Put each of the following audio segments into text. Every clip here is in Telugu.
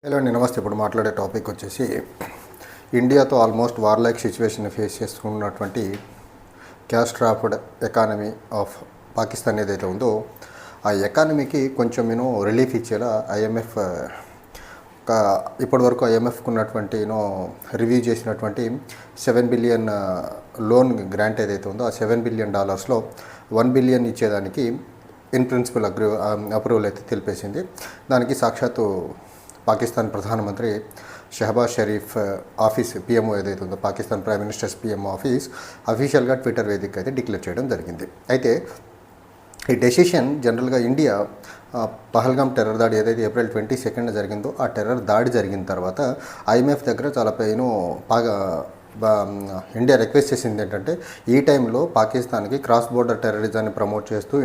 హలో అండి, నమస్తే. ఇప్పుడు మాట్లాడే టాపిక్ వచ్చేసి ఇండియాతో almost war like situation face చేసుకున్నటువంటి cash trapped economy of Pakistan ఏదైతే ఉందో ఆ ఎకానమీకి కొంచెం రిలీఫ్ ఇచ్చేలా ఐఎంఎఫ్ ఇప్పటివరకు ఐఎంఎఫ్కు ఉన్నటువంటి రివ్యూ చేసినటువంటి $7 బిలియన్ లోన్ గ్రాంట్ ఏదైతే ఉందో ఆ $7 బిలియన్ $1 బిలియన్ ఇచ్చేదానికి ఇన్ ప్రిన్సిపల్ అప్రూవల్ అయితే తెలిపేసింది. దానికి సాక్షాత్తు పాకిస్తాన్ ప్రధానమంత్రి షహబాజ్ షరీఫ్ ఆఫీస్ పిఎంఓ ఏదైతే ఉందో Pakistan prime ministers PMO office అఫీషియల్గా ట్విట్టర్ వేదిక అయితే డిక్లేర్ చేయడం జరిగింది. అయితే ఈ డెసిషన్ జనరల్గా ఇండియా పహల్గామ్ టెర్రర్ దాడి ఏదైతే April 22 జరిగిందో ఆ టెర్రర్ దాడి జరిగిన తర్వాత ఐఎంఎఫ్ దగ్గర చాలా బాగా ఇండియా రిక్వెస్ట్ చేసింది ఏంటంటే ఈ టైంలో పాకిస్తాన్కి క్రాస్ బోర్డర్ టెర్రరిజాన్ని ప్రమోట్ చేస్తూ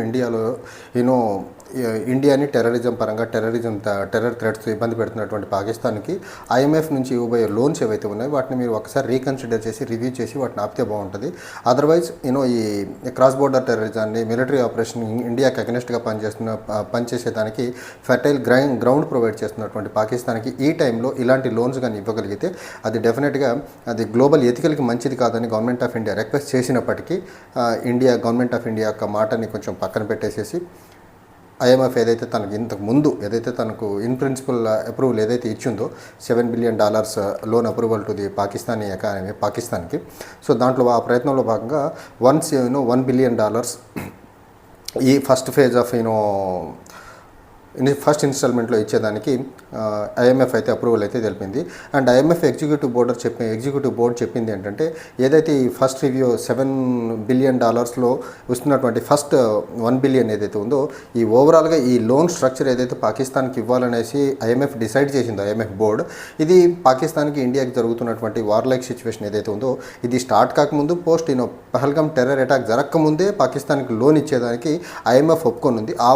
ఇండియాని టెర్రరిజం పరంగా టెర్రర్ థ్రెట్స్ ఇబ్బంది పెడుతున్నటువంటి పాకిస్తాన్కి ఐఎంఎఫ్ నుంచి ఇవ్వబోయే లోన్స్ ఏవైతే ఉన్నాయో వాటిని మీరు ఒకసారి రీకన్సిడర్ చేసి రివ్యూ చేసి వాటిని ఆపితే బాగుంటుంది. అదర్వైజ్ ఈ క్రాస్ బోర్డర్ టెర్రరిజాన్ని మిలిటరీ ఆపరేషన్ ఇండియాకి అగెనిస్ట్గా పనిచేసేదానికి ఫెర్టైల్ గ్రౌండ్ ప్రొవైడ్ చేస్తున్నటువంటి పాకిస్తాన్కి ఈ టైంలో ఇలాంటి లోన్స్ కానీ ఇవ్వగలిగితే అది డెఫినెట్గా అది గ్లోబల్ ఎథికల్కి మంచిది కాదని గవర్నమెంట్ ఆఫ్ ఇండియా రిక్వెస్ట్ చేసినప్పటికీ గవర్నమెంట్ ఆఫ్ ఇండియా యొక్క మాటని కొంచెం పక్కన పెట్టేసేసి ఐఎంఎఫ్ ఏదైతే తనకు ఇన్ ప్రిన్సిపల్ అప్రూవల్ ఏదైతే ఇచ్చిందో $7 billion loan approval to the Pakistani economy పాకిస్తాన్కి, సో దాంట్లో ఆ ప్రయత్నంలో భాగంగా $1 బిలియన్ ఈ ఫస్ట్ ఫేజ్ ఆఫ్ ఫస్ట్ ఇన్స్టాల్మెంట్లో ఇచ్చేదానికి ఐఎంఎఫ్ అయితే అప్రూవల్ అయితే తెలిపింది. అండ్ ఐఎంఎఫ్ ఎగ్జిక్యూటివ్ బోర్డ్ చెప్పింది ఏంటంటే ఏదైతే ఈ ఫస్ట్ రివ్యూ $7 బిలియన్ వస్తున్నటువంటి ఫస్ట్ $1 బిలియన్ ఏదైతే ఉందో ఈ ఓవరాల్గా ఈ లోన్ స్ట్రక్చర్ ఏదైతే పాకిస్తాన్కి ఇవ్వాలనేసి ఐఎంఎఫ్ డిసైడ్ చేసిందో ఐఎంఎఫ్ బోర్డ్, ఇది పాకిస్తాన్కి ఇండియాకి జరుగుతున్నటువంటి వార్ లైక్ సిచ్యువేషన్ ఏదైతే ఉందో ఇది స్టార్ట్ కాకముందు పహల్గామ్ టెర్రర్ అటాక్ జరగకముందే పాకిస్తాన్కి లోన్ ఇచ్చేదానికి ఐఎంఎఫ్ ఒప్పుకొనుంది. ఆ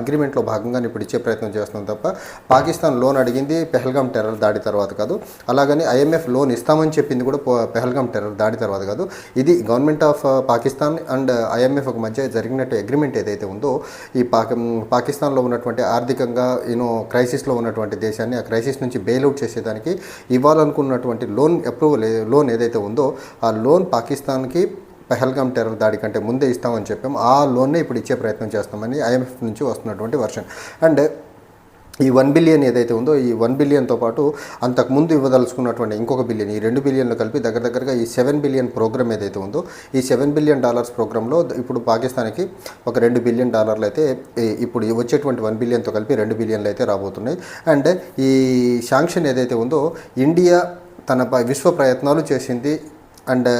అగ్రిమెంట్లో భాగంగా ఇప్పుడు ఇచ్చే ప్రయత్నం చేస్తున్నాం తప్ప పాకిస్తాన్ లోన్ అడిగింది పెహల్గామ్ టెర్రర్ దాడి తర్వాత కాదు. అలాగని ఐఎంఎఫ్ లోన్ ఇస్తామని చెప్పింది కూడా పెహల్గామ్ టెర్రర్ దాడి తర్వాత కాదు. ఇది government of Pakistan and IMF మధ్య జరిగినట్టు అగ్రిమెంట్ ఏదైతే ఉందో ఈ పాకిస్తాన్లో ఉన్నటువంటి ఆర్థికంగా క్రైసిస్లో ఉన్నటువంటి దేశాన్ని ఆ క్రైసిస్ నుంచి బెయిల్అవుట్ చేసేదానికి ఇవ్వాలనుకున్నటువంటి లోన్ ఏదైతే ఉందో ఆ లోన్ పాకిస్తాన్కి పహల్గామ్ టెర్రర్ దాడి కంటే ముందే ఇస్తామని చెప్పాము. ఆ లోన్నే ఇప్పుడు ఇచ్చే ప్రయత్నం చేస్తామని ఐఎంఎఫ్ నుంచి వస్తున్నటువంటి వర్షన్. అండ్ ఈ $1 బిలియన్ ఏదైతే ఉందో ఈ $1 బిలియన్తో పాటు అంతకుముందు ఇవ్వదలుచుకున్నటువంటి ఇంకొక బిలియన్, ఈ $2 బిలియన్లు కలిపి దగ్గరగా ఈ $7 బిలియన్ ప్రోగ్రామ్ ఏదైతే ఉందో ఈ $7 బిలియన్ ప్రోగ్రాంలో ఇప్పుడు పాకిస్తాన్కి ఒక $2 బిలియన్ అయితే ఇప్పుడు వచ్చేటువంటి $1 బిలియన్తో కలిపి $2 బిలియన్లు అయితే రాబోతున్నాయి. అండ్ ఈ శాంక్షన్ ఏదైతే ఉందో ఇండియా తన విశ్వ ప్రయత్నాలు చేసింది అండ్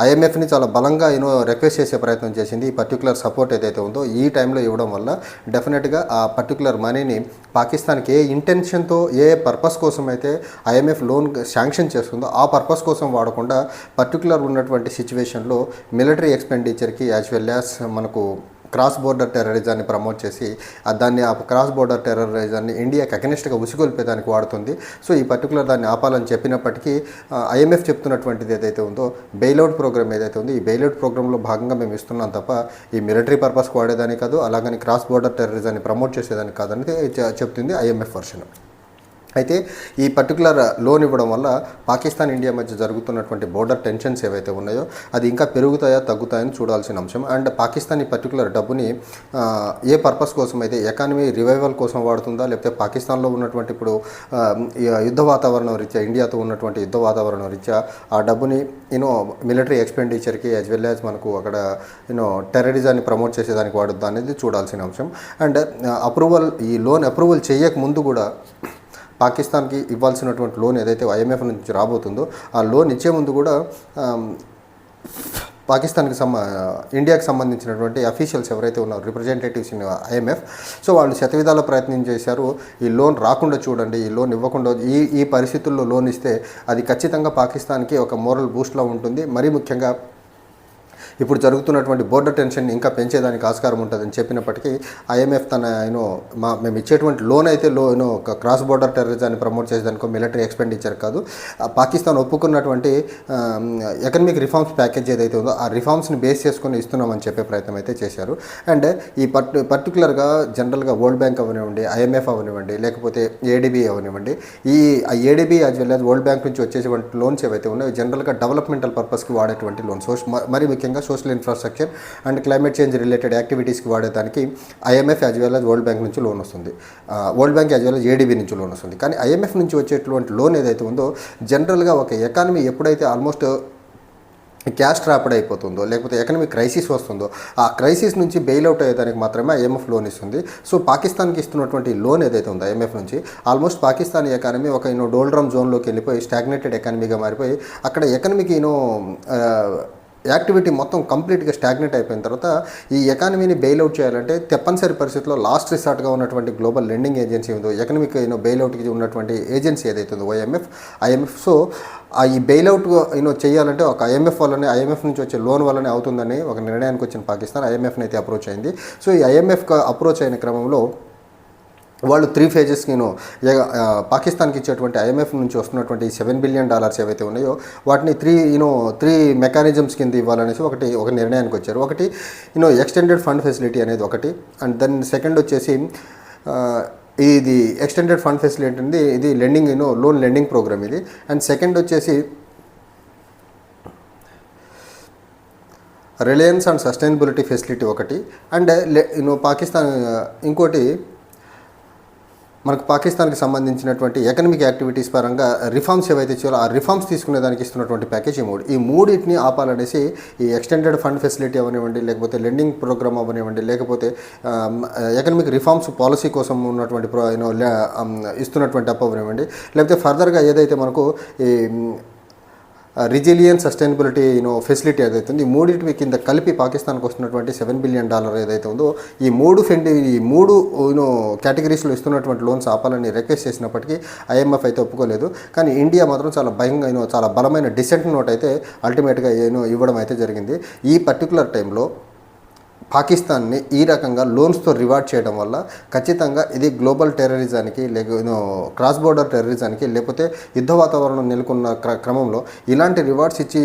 ఐఎంఎఫ్ని చాలా బలంగా రిక్వెస్ట్ చేసే ప్రయత్నం చేసింది. ఈ పర్టికులర్ సపోర్ట్ ఏదైతే ఉందో ఈ టైంలో ఇవ్వడం వల్ల డెఫినెట్గా ఆ పర్టికులర్ మనీని పాకిస్తాన్కి ఏ ఇంటెన్షన్తో ఏ పర్పస్ కోసం అయితే ఐఎంఎఫ్ లోన్ శాంక్షన్ చేస్తుందో ఆ పర్పస్ కోసం వాడకుండా పర్టికులర్ ఉన్నటువంటి సిచ్యువేషన్లో మిలిటరీ ఎక్స్పెండిచర్కి యాజ్ వెల్ యాజ్ మనకు క్రాస్ బోర్డర్ టెర్రరిజాన్ని ప్రమోట్ చేసి దాన్ని ఆ క్రాస్ బోర్డర్ టెర్రరిజాన్ని ఇండియాకి అగెనిస్ట్గా ఉసిగొల్పేదానికి వాడుతుంది. సో ఈ పర్టికులర్ దాన్ని ఆపాలని చెప్పినప్పటికీ ఐఎంఎఫ్ చెప్తున్నటువంటిది ఏదైతే ఉందో బెయిల్అవుట్ ప్రోగ్రామ్ ఏదైతే ఉందో ఈ బెయిల్అవుట్ ప్రోగ్రాంలో భాగంగా మేము ఇస్తున్నాం తప్ప ఈ మిలిటరీ పర్పస్కి వాడేదానికి కాదు, అలాగని క్రాస్ బోర్డర్ టెర్రరిజాన్ని ప్రమోట్ చేసేదానికి కాదని చెప్తుంది ఐఎంఎఫ్ వర్షన్. అయితే ఈ పర్టికులర్ లోన్ ఇవ్వడం వల్ల పాకిస్తాన్ ఇండియా మధ్య జరుగుతున్నటువంటి బోర్డర్ టెన్షన్స్ ఏవైతే ఉన్నాయో అది ఇంకా పెరుగుతాయా తగ్గుతాయని చూడాల్సిన అంశం. అండ్ పాకిస్తాన్ ఈ పర్టికులర్ డబ్బుని ఏ పర్పస్ కోసం అయితే ఎకానమీ రివైవల్ కోసం వాడుతుందా, లేకపోతే పాకిస్తాన్లో ఉన్నటువంటి ఇప్పుడు యుద్ధ వాతావరణం రీత్యా ఇండియాతో ఉన్నటువంటి యుద్ధ వాతావరణం రీత్యా ఆ డబ్బుని మిలిటరీ ఎక్స్పెండిచర్కి యాజ్ వెల్ యాజ్ మనకు అక్కడ టెర్రరిజాన్ని ప్రమోట్ చేసేదానికి వాడుద్దా అనేది చూడాల్సిన అంశం. అండ్ ఈ లోన్ అప్రూవల్ చేయకముందు కూడా పాకిస్తాన్కి ఇవ్వాల్సినటువంటి లోన్ ఏదైతే ఐఎంఎఫ్ నుంచి రాబోతుందో ఆ లోన్ ఇచ్చే ముందు కూడా పాకిస్తాన్కి ఇండియాకి సంబంధించినటువంటి అఫీషియల్స్ ఎవరైతే ఉన్నారో రిప్రజెంటేటివ్స్ ఇన్ ఐఎంఎఫ్, సో వాళ్ళు శతవిధాల ప్రయత్నం చేశారు ఈ లోన్ రాకుండా చూడండి, ఈ లోన్ ఇవ్వకుండా ఈ పరిస్థితుల్లో లోన్ ఇస్తే అది ఖచ్చితంగా పాకిస్తాన్కి ఒక మోరల్ బూస్ట్లా ఉంటుంది. మరీ ముఖ్యంగా ఇప్పుడు జరుగుతున్నటువంటి బోర్డర్ టెన్షన్ ఇంకా పెంచేదానికి ఆస్కారం ఉంటుందని చెప్పినప్పటికీ ఐఎంఎఫ్ తన మేము ఇచ్చేటువంటి లోన్ అయితే ఒక క్రాస్ బోర్డర్ టెర్రరిజాన్ని ప్రమోట్ చేసేదానికో మిలిటరీ ఎక్స్పెండిచర్ కాదు, పాకిస్తాన్ ఒప్పుకున్నటువంటి ఎకనమిక్ రిఫార్మ్స్ ప్యాకేజ్ ఏదైతే ఉందో ఆ రిఫార్మ్స్ని బేస్ చేసుకొని ఇస్తున్నామని చెప్పే ప్రయత్నం అయితే చేశారు. అండ్ ఈ పర్టికులర్గా జనరల్గా వరల్డ్ బ్యాంక్ అవనివ్వండి, ఐఎంఎఫ్ అవనివ్వండి, లేకపోతే ఏడీబీ అవనివ్వండి, ఈ ADB as well as world bank నుంచి వచ్చేటువంటి లోన్స్ ఏవైతే ఉన్నాయో జనరల్గా డెవలప్మెంటల్ పర్పస్కి వాడేటువంటి లోన్స్, మరి ముఖ్యంగా social infrastructure and climate change related యాక్టివిటీస్కి వాడేదానికి IMF as well as world bank నుంచి లోన్ వస్తుంది, world bank as well as ADB నుంచి లోన్ వస్తుంది. కానీ ఐఎంఎఫ్ నుంచి వచ్చేటువంటి లోన్ ఏదైతే ఉందో జనరల్గా ఒక ఎకానమీ ఎప్పుడైతే ఆల్మోస్ట్ క్యాష్ ట్రాప్డ్ అయిపోతుందో, లేకపోతే ఎకనమిక్ క్రైసిస్ వస్తుందో, ఆ క్రైసిస్ నుంచి బెయిల్అవుట్ అయ్యేదానికి మాత్రమే ఐఎంఎఫ్ లోన్ ఇస్తుంది. సో పాకిస్తాన్కి ఇస్తున్నటువంటి లోన్ ఏదైతే ఉందో ఐఎంఎఫ్ నుంచి, ఆల్మోస్ట్ పాకిస్తాన్ ఎకానమీ ఒక డోల్డ్రమ్ జోన్లోకి వెళ్ళిపోయి స్టాగ్నేటెడ్ ఎకానమీగా మారిపోయి అక్కడ ఎకనమీకి యాక్టివిటీ మొత్తం కంప్లీట్గా స్టాగ్నేట్ అయిపోయిన తర్వాత ఈ ఎకానమీని బెయిల్అవుట్ చేయాలంటే తప్పనిసరి పరిస్థితుల్లో లాస్ట్ రిసార్ట్గా ఉన్నటువంటి గ్లోబల్ లెండింగ్ ఏజెన్సీ ఉందో, ఎకనమిక్ బెయిల్అవుట్కి ఉన్నటువంటి ఏజెన్సీ ఏదైతే ఉందో ఐఎంఎఫ్ సో ఈ బెయిల్అవుట్ చేయాలంటే ఒక ఐఎంఎఫ్ నుంచి వచ్చే లోన్ వల్లనే అవుతుందని ఒక నిర్ణయానికి వచ్చిన పాకిస్తాన్ ఐఎంఎఫ్ని అయితే అప్రోచ్ అయింది. సో ఈ ఐఎంఎఫ్ అప్రోచ్ అయిన క్రమంలో వాళ్ళు 3 phases పాకిస్తాన్కి ఇచ్చేటువంటి ఐఎంఎఫ్ నుంచి వస్తున్నటువంటి $7 billion ఏవైతే ఉన్నాయో వాటిని 3 మెకానిజమ్స్ కింద ఇవ్వాలనేసి ఒక నిర్ణయానికి వచ్చారు. ఒకటి ఎక్స్టెండెడ్ ఫండ్ ఫెసిలిటీ అనేది ఒకటి, అండ్ దెన్ సెకండ్ వచ్చేసి ఇది ఎక్స్టెండెడ్ ఫండ్ ఫెసిలిటీ అనేది ఇది లెండింగ్ లోన్ లెండింగ్ ప్రోగ్రామ్ ఇది, అండ్ సెకండ్ వచ్చేసి రిలయన్స్ అండ్ సస్టైనబిలిటీ ఫెసిలిటీ ఒకటి, అండ్ పాకిస్తాన్ ఇంకోటి మనకు పాకిస్తాన్కి సంబంధించినటువంటి ఎకనమిక్ యాక్టివిటీస్ పరంగా రిఫార్మ్స్ ఏవైతే చేయాలో ఆ రిఫార్మ్స్ తీసుకునేదానికి ఇస్తున్నటువంటి ప్యాకేజ్ ఈ మూడింటిని ఆపాలనేసి ఈ ఎక్స్టెండెడ్ ఫండ్ ఫెసిలిటీ అవనివ్వండి, లేకపోతే లెండింగ్ ప్రోగ్రామ్ అవనివ్వండి, లేకపోతే ఎకనమిక్ రిఫార్మ్స్ పాలసీ కోసం ఉన్నటువంటి ఇస్తున్నటువంటి అప్పు అవనివ్వండి, లేకపోతే ఫర్దర్గా ఏదైతే మనకు ఈ రిజిలియన్స్ సస్టైనబిలిటీ ఫెసిలిటీ ఏదైతే ఉంది, ఈ మూడింటి కింద కలిపి పాకిస్తాన్కి వస్తున్నటువంటి $7 billion ఏదైతే ఉందో ఈ మూడు కేటగిరీస్లో ఇస్తున్నటువంటి లోన్స్ ఆపాలని రిక్వెస్ట్ చేసినప్పటికీ ఐఎంఎఫ్ అయితే ఒప్పుకోలేదు. కానీ ఇండియా మాత్రం చాలా భయంగా చాలా బలమైన డిసెంట్ నోట్ అయితే అల్టిమేట్గా ఇవ్వడం అయితే జరిగింది. ఈ పర్టికులర్ టైంలో పాకిస్తాన్ని ఈ రకంగా లోన్స్తో రివార్డ్ చేయడం వల్ల ఖచ్చితంగా ఇది గ్లోబల్ టెర్రరిజానికి క్రాస్ బోర్డర్ టెర్రరిజానికి లేకపోతే యుద్ధ వాతావరణం నెలకొన్న క్రమంలో ఇలాంటి రివార్డ్స్ ఇచ్చి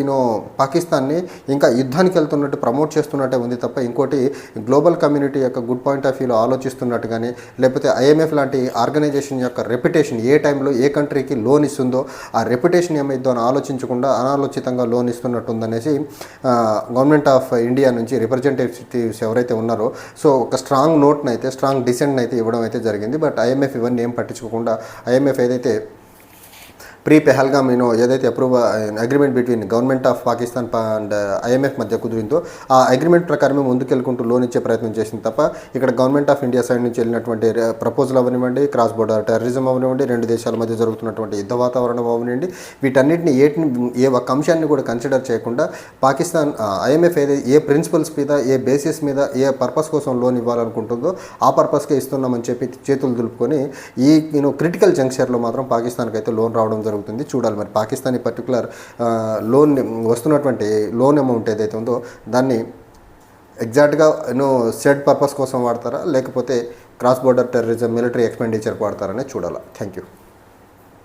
పాకిస్తాన్ని ఇంకా యుద్ధానికి వెళ్తున్నట్టు ప్రమోట్ చేస్తున్నట్టే ఉంది తప్ప ఇంకోటి గ్లోబల్ కమ్యూనిటీ యొక్క గుడ్ పాయింట్ ఆఫ్ వ్యూలో ఆలోచిస్తున్నట్టు కానీ, లేకపోతే ఐఎంఎఫ్ లాంటి ఆర్గనైజేషన్ యొక్క రెప్యుటేషన్ ఏ టైంలో ఏ కంట్రీకి లోన్ ఇస్తుందో ఆ రెప్యుటేషన్ ఏమైందో అని ఆలోచించకుండా అనాలోచితంగా లోన్ ఇస్తున్నట్టు ఉందనేసి గవర్నమెంట్ ఆఫ్ ఇండియా నుంచి రిప్రజెంటేటివ్స్ ఎవరైతే ఉన్నారో సో ఒక స్ట్రాంగ్ డిసెంట్ అయితే ఇవ్వడం అయితే జరిగింది. బట్ ఐఎంఎఫ్ ఇవన్నీ ఏం పట్టించుకోకుండా ఐఎంఎఫ్ ఏదైతే ప్రీ పెహల్గామ్ ఏదైతే agreement between government of Pakistan and IMF మధ్య కుదిరిందో ఆ అగ్రిమెంట్ ప్రకారమే ముందుకెళ్ళుకుంటూ లోన్ ఇచ్చే ప్రయత్నం చేసింది తప్ప ఇక్కడ గవర్నమెంట్ ఆఫ్ ఇండియా సైడ్ నుంచి వెళ్ళినటువంటి ప్రపోజల్ అవనివ్వండి, క్రాస్ బోర్డర్ టెర్రరిజం అవనివ్వండి, రెండు దేశాల మధ్య జరుగుతున్నటువంటి యుద్ధ వాతావరణం అవనివ్వండి, వీటన్నిటిని ఏ ఒక్క అంశాన్ని కూడా కన్సిడర్ చేయకుండా పాకిస్తాన్ ఐఎంఎఫ్ ఏ ప్రిన్సిపల్స్ మీద ఏ బేసిస్ మీద ఏ పర్పస్ కోసం లోన్ ఇవ్వాలనుకుంటుందో ఆ పర్పస్కే ఇస్తున్నామని చెప్పి చేతులు దులుపుకొని ఈ క్రిటికల్ జంక్షన్లో మాత్రం పాకిస్తాన్కి అయితే లోన్ రావడం జరుగుతుంది. చూడాలి మరి పాకిస్తాన్ ఈ పర్టికులర్ లోన్ వస్తున్నటువంటి లోన్ అమౌంట్ ఏదైతే ఉందో దాన్ని ఎగ్జాక్ట్గా సెడ్ పర్పస్ కోసం వాడతారా లేకపోతే cross border terrorism military expenditure వాడతారనే చూడాలి. Thank you.